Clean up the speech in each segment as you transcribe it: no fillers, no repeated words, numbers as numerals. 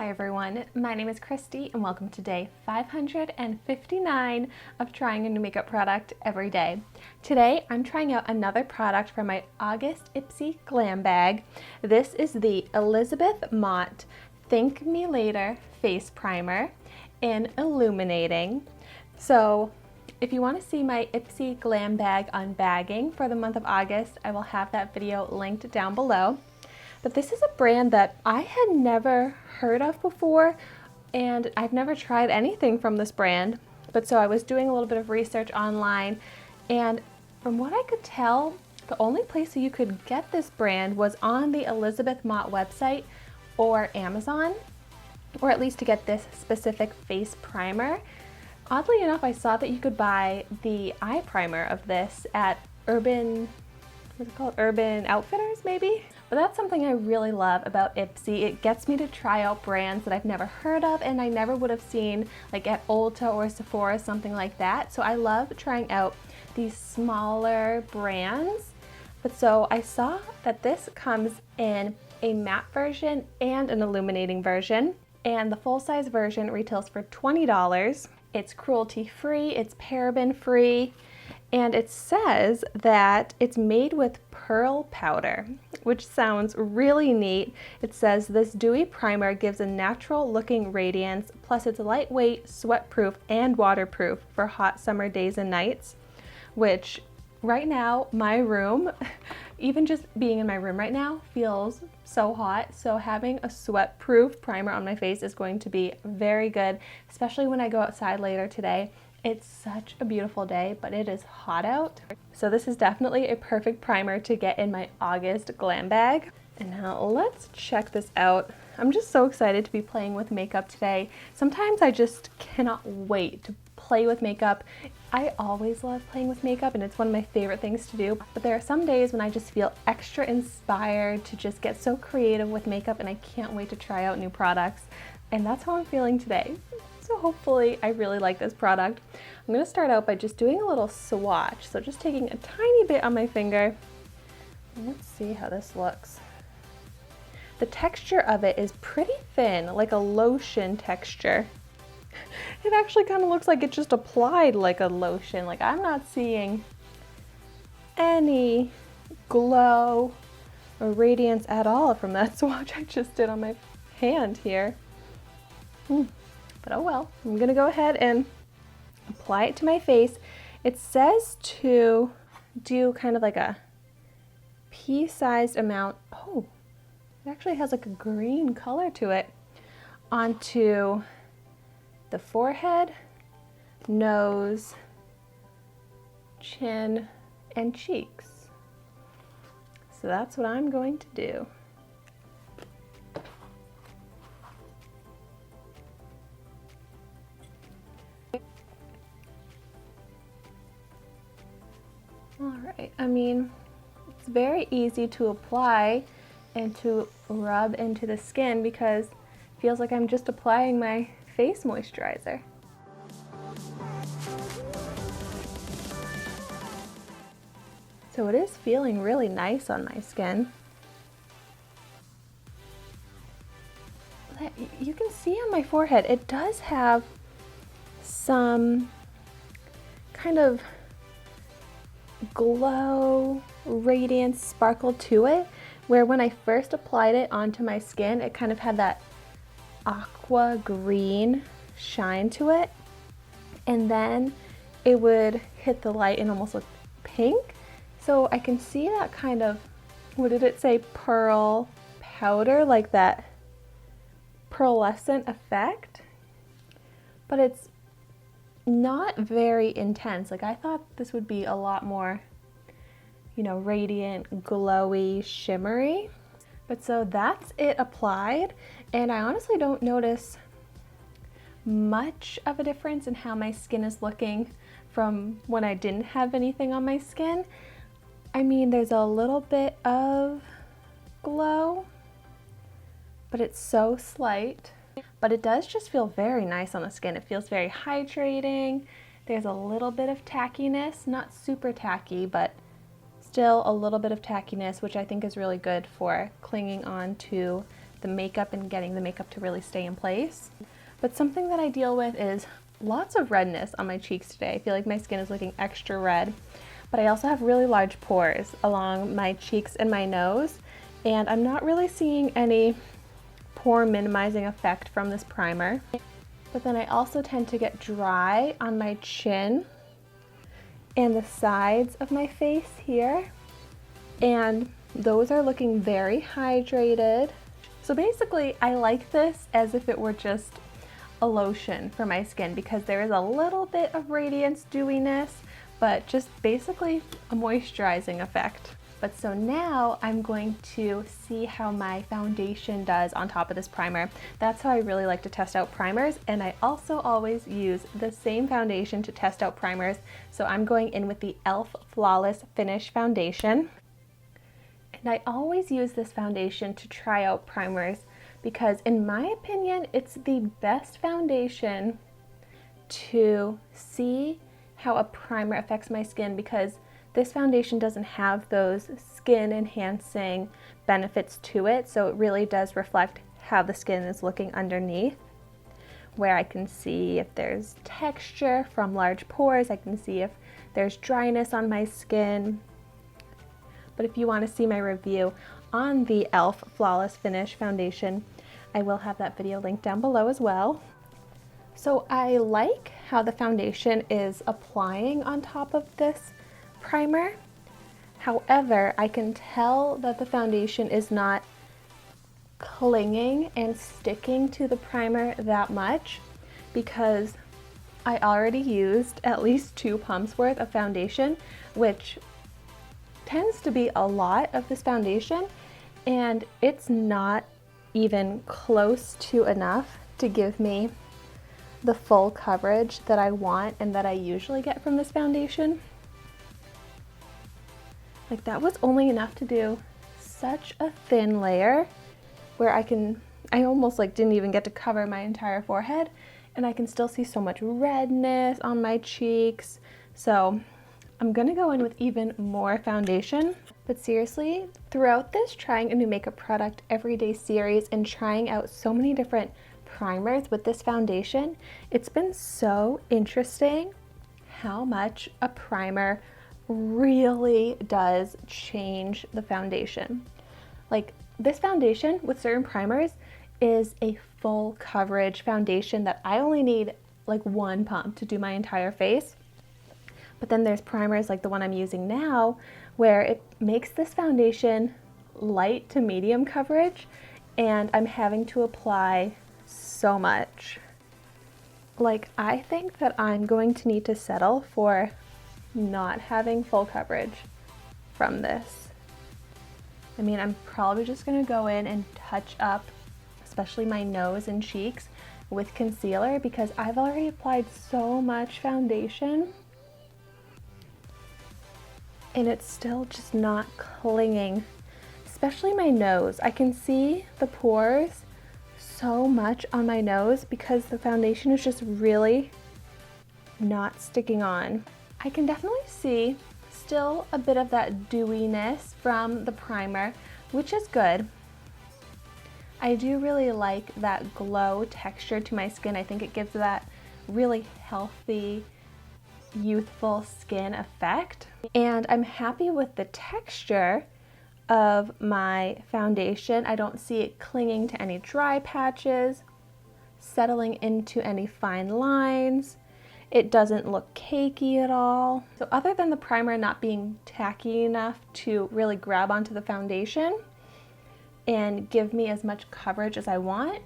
Hi everyone, my name is Christy and welcome to day 559 of trying a new makeup product every day. Today I'm trying out another product from my August Ipsy Glam Bag. This is the Elizabeth Mott Thank Me Later Face Primer in Illuminating. So if you want to see my Ipsy Glam Bag unbagging for the month of August, I will have that video linked down below. But this is a brand that I had never heard of before, and I've never tried anything from this brand. But so I was doing a little bit of research online, and from what I could tell, the only place that you could get this brand was on the Elizabeth Mott website or Amazon, or at least to get this specific face primer. Oddly enough, I saw that you could buy the eye primer of this at Urban Outfitters maybe? But that's something I really love about Ipsy. It gets me to try out brands that I've never heard of and I never would have seen like at Ulta or Sephora, something like that. So I love trying out these smaller brands. But so I saw that this comes in a matte version and an illuminating version. And the full-size version retails for $20. It's cruelty-free, it's paraben-free, and it says that it's made with pearl powder, which sounds really neat. It says this dewy primer gives a natural looking radiance, plus it's lightweight, sweat-proof, and waterproof for hot summer days and nights, which right now, my room, even just being in my room right now, feels so hot. So having a sweat-proof primer on my face is going to be very good, especially when I go outside later today. It's such a beautiful day, but it is hot out. So this is definitely a perfect primer to get in my August glam bag. And now let's check this out. I'm just so excited to be playing with makeup today. Sometimes I just cannot wait to play with makeup. I always love playing with makeup and it's one of my favorite things to do. But there are some days when I just feel extra inspired to just get so creative with makeup and I can't wait to try out new products. And that's how I'm feeling today. So hopefully I really like this product. I'm going to start out by just doing a little swatch. So just taking a tiny bit on my finger. Let's see how this looks. The texture of it is pretty thin, like a lotion texture. It actually kind of looks like it just applied like a lotion. Like I'm not seeing any glow or radiance at all from that swatch I just did on my hand here. But oh well, I'm gonna go ahead and apply it to my face. It says to do kind of like a pea-sized amount. Oh, it actually has like a green color to it. Onto the forehead, nose, chin, and cheeks. So that's what I'm going to do. Alright, I mean, it's very easy to apply and to rub into the skin because it feels like I'm just applying my face moisturizer. So it is feeling really nice on my skin. You can see on my forehead, it does have some kind of glow, radiance, sparkle to it, where when I first applied it onto my skin, it kind of had that aqua green shine to it, and then it would hit the light and almost look pink. So I can see that kind of, what did it say, pearl powder, like that pearlescent effect, but it's not very intense. Like I thought this would be a lot more, you know, radiant, glowy, shimmery. But so that's it applied, and I honestly don't notice much of a difference in how my skin is looking from when I didn't have anything on my skin. I mean, there's a little bit of glow, but it's so slight. But it does just feel very nice on the skin. It feels very hydrating. There's a little bit of tackiness, not super tacky, but still a little bit of tackiness, which I think is really good for clinging on to the makeup and getting the makeup to really stay in place. But something that I deal with is lots of redness on my cheeks today. I feel like my skin is looking extra red, but I also have really large pores along my cheeks and my nose, and I'm not really seeing any pore minimizing effect from this primer. But then I also tend to get dry on my chin and the sides of my face here, and those are looking very hydrated. So basically I like this as if it were just a lotion for my skin, because there is a little bit of radiance dewiness, but just basically a moisturizing effect. But so now I'm going to see how my foundation does on top of this primer. That's how I really like to test out primers, and I also always use the same foundation to test out primers. So I'm going in with the e.l.f. Flawless Finish Foundation. And I always use this foundation to try out primers because in my opinion, it's the best foundation to see how a primer affects my skin, because this foundation doesn't have those skin enhancing benefits to it, so it really does reflect how the skin is looking underneath, where I can see if there's texture from large pores, I can see if there's dryness on my skin. But if you want to see my review on the e.l.f. Flawless Finish Foundation, I will have that video linked down below as well. So I like how the foundation is applying on top of this primer. However, I can tell that the foundation is not clinging and sticking to the primer that much, because I already used at least 2 pumps worth of foundation, which tends to be a lot of this foundation, and it's not even close to enough to give me the full coverage that I want and that I usually get from this foundation. Like, that was only enough to do such a thin layer where I almost like didn't even get to cover my entire forehead, and I can still see so much redness on my cheeks. So I'm gonna go in with even more foundation. But seriously, throughout this Trying a New Makeup Product Everyday series and trying out so many different primers with this foundation, it's been so interesting how much a primer really does change the foundation. Like, this foundation with certain primers is a full coverage foundation that I only need like 1 pump to do my entire face. But then there's primers like the one I'm using now where it makes this foundation light to medium coverage, and I'm having to apply so much. Like, I think that I'm going to need to settle for not having full coverage from this. I mean, I'm probably just gonna go in and touch up, especially my nose and cheeks, with concealer, because I've already applied so much foundation and it's still just not clinging, especially my nose. I can see the pores so much on my nose because the foundation is just really not sticking on. I can definitely see still a bit of that dewiness from the primer, which is good. I do really like that glow texture to my skin. I think it gives that really healthy, youthful skin effect. And I'm happy with the texture of my foundation. I don't see it clinging to any dry patches, settling into any fine lines. It doesn't look cakey at all. So other than the primer not being tacky enough to really grab onto the foundation and give me as much coverage as I want,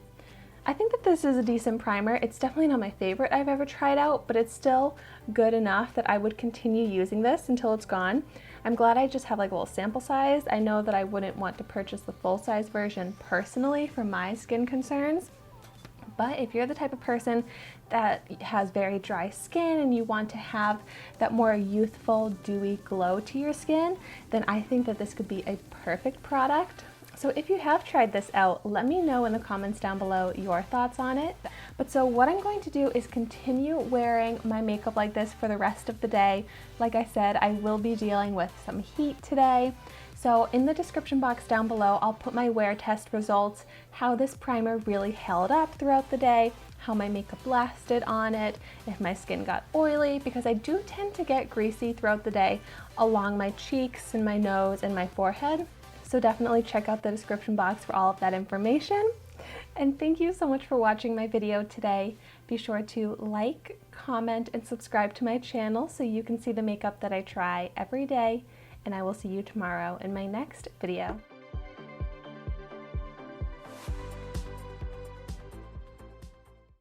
I think that this is a decent primer. It's definitely not my favorite I've ever tried out, but it's still good enough that I would continue using this until it's gone. I'm glad I just have like a little sample size. I know that I wouldn't want to purchase the full size version personally for my skin concerns. But if you're the type of person that has very dry skin and you want to have that more youthful, dewy glow to your skin, then I think that this could be a perfect product. So if you have tried this out, let me know in the comments down below your thoughts on it. But so what I'm going to do is continue wearing my makeup like this for the rest of the day. Like I said, I will be dealing with some heat today. So in the description box down below, I'll put my wear test results, how this primer really held up throughout the day, how my makeup lasted on it, if my skin got oily, because I do tend to get greasy throughout the day along my cheeks and my nose and my forehead. So definitely check out the description box for all of that information. And thank you so much for watching my video today. Be sure to like, comment, and subscribe to my channel so you can see the makeup that I try every day. And I will see you tomorrow in my next video.